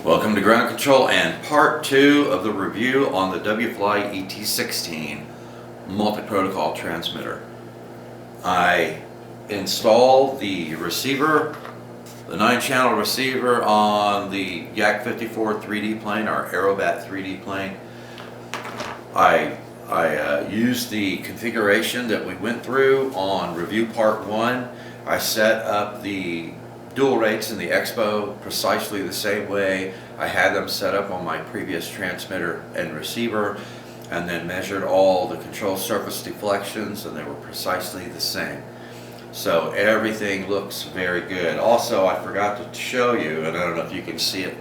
Welcome to Ground Control and part 2 of the review on the WFLY ET16 multi-protocol transmitter. I installed the receiver, the 9-channel receiver on the Yak-54 3D plane, our Aerobat 3D plane. I used the configuration that we went through on review part 1. I set up the dual rates in the Expo precisely the same way I had them set up on my previous transmitter and receiver, and then measured all the control surface deflections, and they were precisely the same. So everything looks very good. Also, I forgot to show you, and I don't know if you can see it,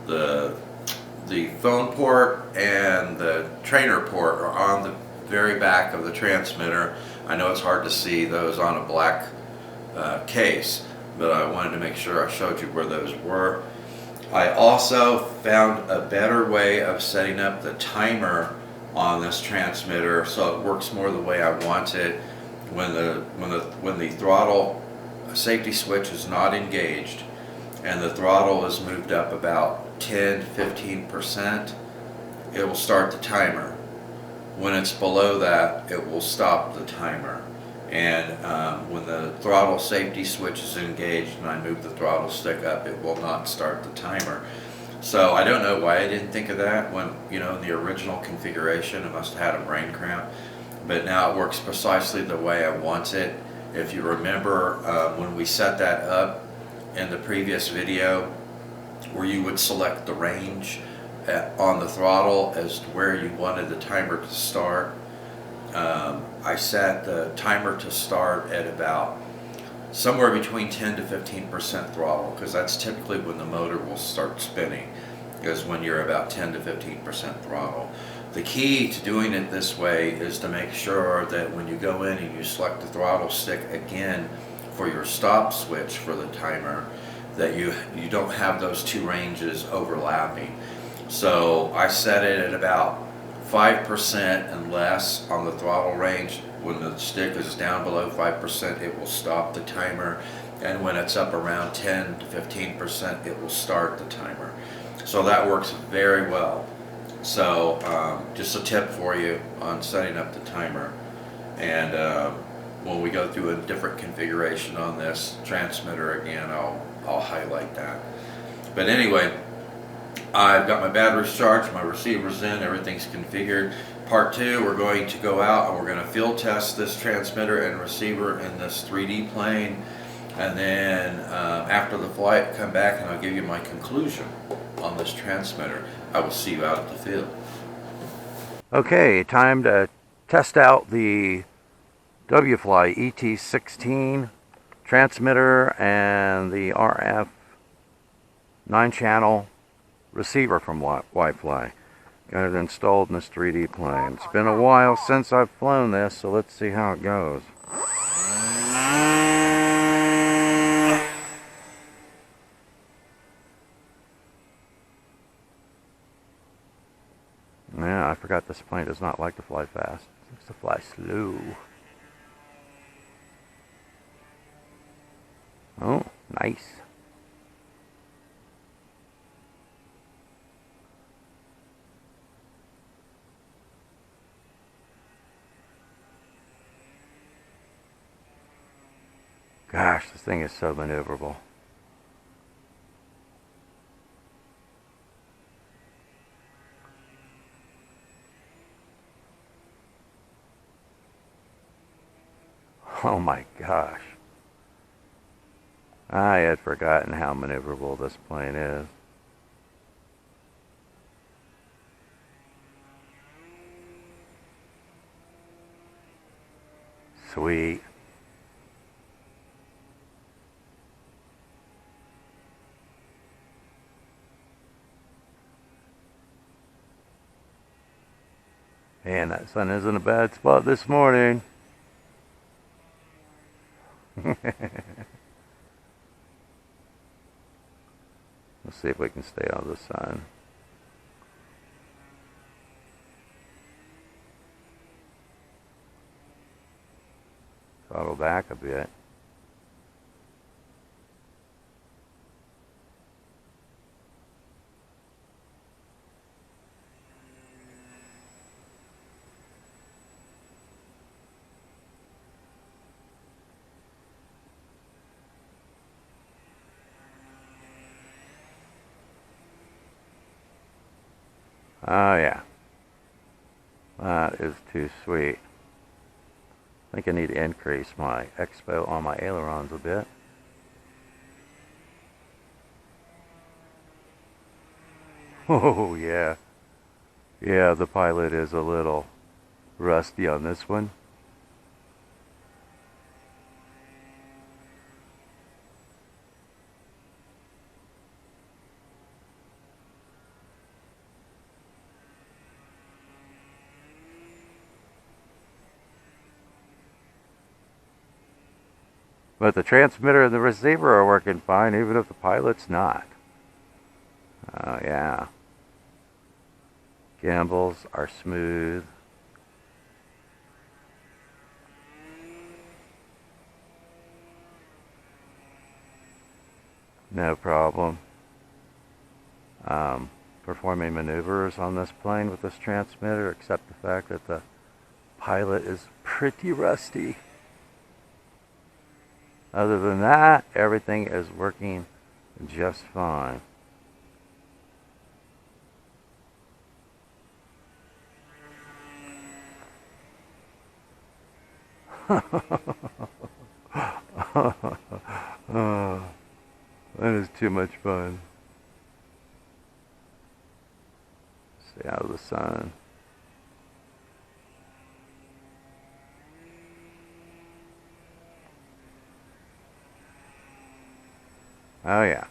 the phone port and the trainer port are on the very back of the transmitter. I know it's hard to see those on a black case, but I wanted to make sure I showed you where those were. I also found a better way of setting up the timer on this transmitter so it works more the way I want it. When the throttle safety switch is not engaged and the throttle is moved up about 10-15%, it will start the timer. When it's below that, it will stop the timer. And when the throttle safety switch is engaged and I move the throttle stick up, it will not start the timer. So I don't know why I didn't think of that when, in the original configuration. I must have had a brain cramp. But now it works precisely the way I want it. If you remember when we set that up in the previous video, where you would select the range on the throttle as to where you wanted the timer to start. I set the timer to start at about somewhere between 10-15% throttle, because that's typically when the motor will start spinning, is when you're about 10-15% throttle. The key to doing it this way is to make sure that when you go in and you select the throttle stick again for your stop switch for the timer, that you don't have those two ranges overlapping. So I set it at about 5% and less on the throttle range. When the stick is down below 5%, it will stop the timer, and when it's up around 10-15%, it will start the timer. So that works very well. So just a tip for you on setting up the timer. And when we go through a different configuration on this transmitter again, I'll highlight that. But anyway, I've got my batteries charged, my receiver's in, everything's configured. Part 2, we're going to go out and we're going to field test this transmitter and receiver in this 3D plane. And then after the flight, come back and I'll give you my conclusion on this transmitter. I will see you out at the field. Okay, time to test out the WFLY ET16 transmitter and the RF 9-channel receiver from WFLY. Got it installed in this 3D plane. It's been a while since I've flown this, so let's see how it goes. Yeah, I forgot this plane does not like to fly fast. It likes to fly slow. Oh, nice. Gosh, this thing is so maneuverable. Oh my gosh. I had forgotten how maneuverable this plane is. Sweet. And that sun is in a bad spot this morning. Let's see if we can stay out of the sun. Throttle back a bit. Oh yeah, that is too sweet. I think I need to increase my expo on my ailerons a bit. Oh yeah, yeah, the pilot is a little rusty on this one. But the transmitter and the receiver are working fine, even if the pilot's not. Oh yeah. Gimbals are smooth. No problem. Performing maneuvers on this plane with this transmitter, except the fact that the pilot is pretty rusty. Other than that, everything is working just fine. Oh, that is too much fun. Stay out of the sun. Oh yeah.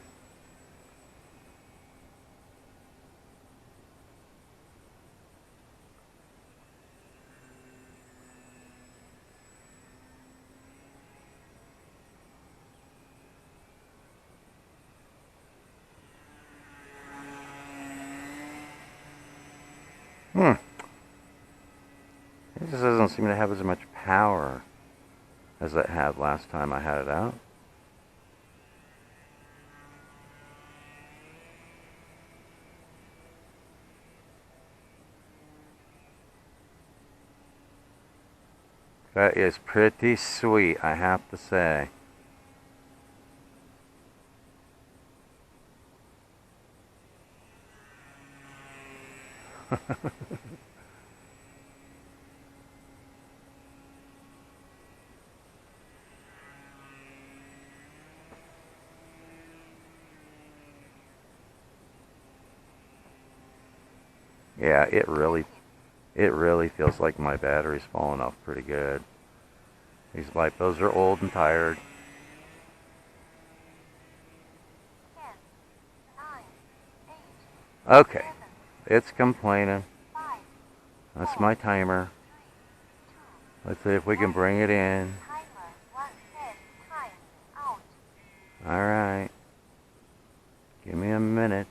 It just doesn't seem to have as much power as it had last time I had it out. That is pretty sweet, I have to say. Yeah, it really feels like my battery's falling off pretty good. These lipos are old and tired. 10, 9, 8, Okay, 7, it's complaining. 5, That's my timer. 3, 2, Let's see if we can bring it in. timer 1 set, time out. Alright. Give me a minute.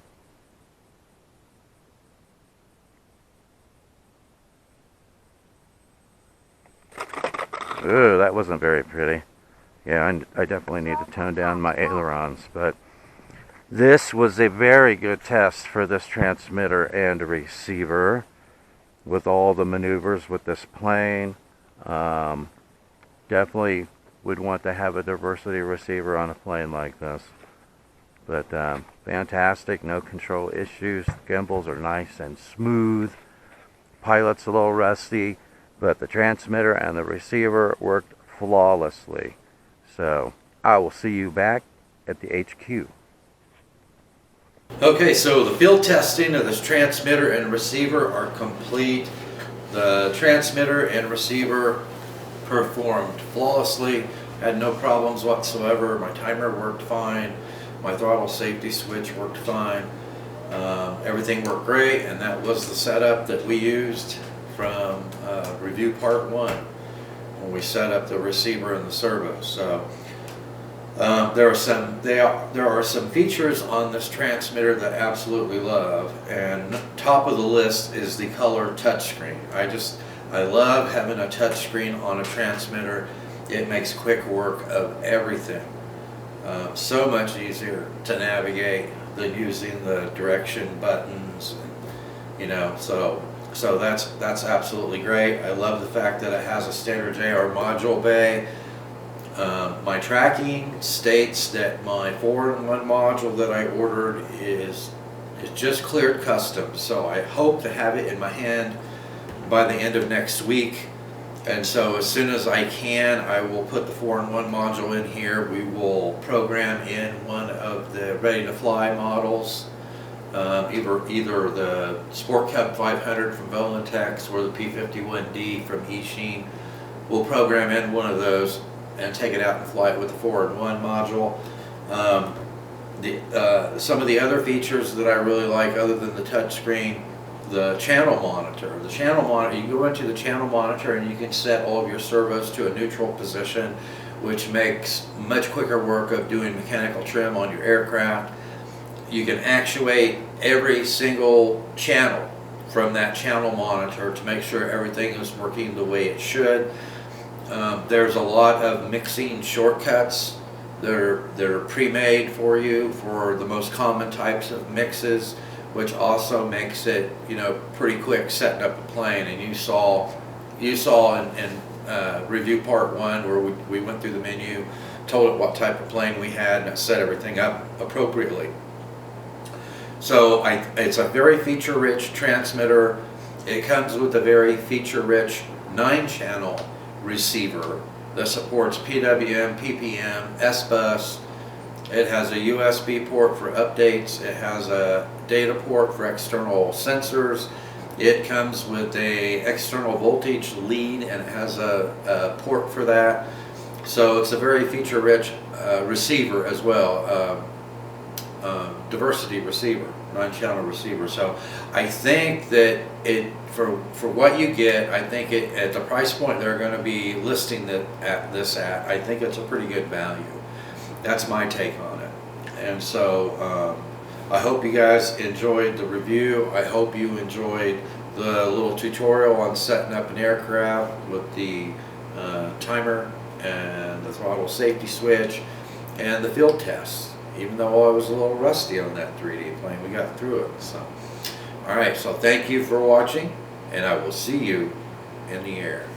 Ooh, that wasn't very pretty. Yeah, I definitely need to tone down my ailerons, but this was a very good test for this transmitter and receiver with all the maneuvers with this plane. Definitely would want to have a diversity receiver on a plane like this. But fantastic, no control issues. Gimbals are nice and smooth. Pilot's a little rusty, but the transmitter and the receiver worked flawlessly. So I will see you back at the HQ. Okay, so the field testing of this transmitter and receiver are complete. The transmitter and receiver performed flawlessly, had no problems whatsoever. My timer worked fine, my throttle safety switch worked fine. Everything worked great, and that was the setup that we used from review part 1 when we set up the receiver and the servo. So there are some features on this transmitter that I absolutely love, and top of the list is the color touchscreen. I love having a touchscreen on a transmitter. It makes quick work of everything. So much easier to navigate than using the direction buttons, so that's absolutely great. I love the fact that it has a standard JR module bay. My tracking states that my 4-in-1 module that I ordered It's just cleared customs, so I hope to have it in my hand by the end of next week. And so as soon as I can, I will put the 4-in-1 module in here. We will program in one of the ready-to-fly models, either the Sport Cub 500 from Volantex or the P51D from Eachine. We'll program in one of those and take it out and fly it with the 4-in-1 module. Some of the other features that I really like, other than the touchscreen, the channel monitor. The channel monitor, you go into the channel monitor and you can set all of your servos to a neutral position, which makes much quicker work of doing mechanical trim on your aircraft. You can actuate every single channel from that channel monitor to make sure everything is working the way it should. There's a lot of mixing shortcuts that are pre-made for you for the most common types of mixes, which also makes it, pretty quick setting up a plane. And you saw in review part 1 where we went through the menu, told it what type of plane we had, and it set everything up appropriately. So it's a very feature-rich transmitter. It comes with a very feature-rich 9-channel receiver that supports PWM, PPM, S-Bus. It has a USB port for updates. It has a data port for external sensors. It comes with a external voltage lead and it has a port for that. So it's a very feature-rich receiver as well, diversity receiver, 9-channel receiver. So I think that for what you get, I think at the price point they're going to be listing this at, I think it's a pretty good value. That's my take on it. And so I hope you guys enjoyed the review. I hope you enjoyed the little tutorial on setting up an aircraft with the timer and the throttle safety switch and the field tests. Even though I was a little rusty on that 3D plane, we got through it. So, all right, so thank you for watching, and I will see you in the air.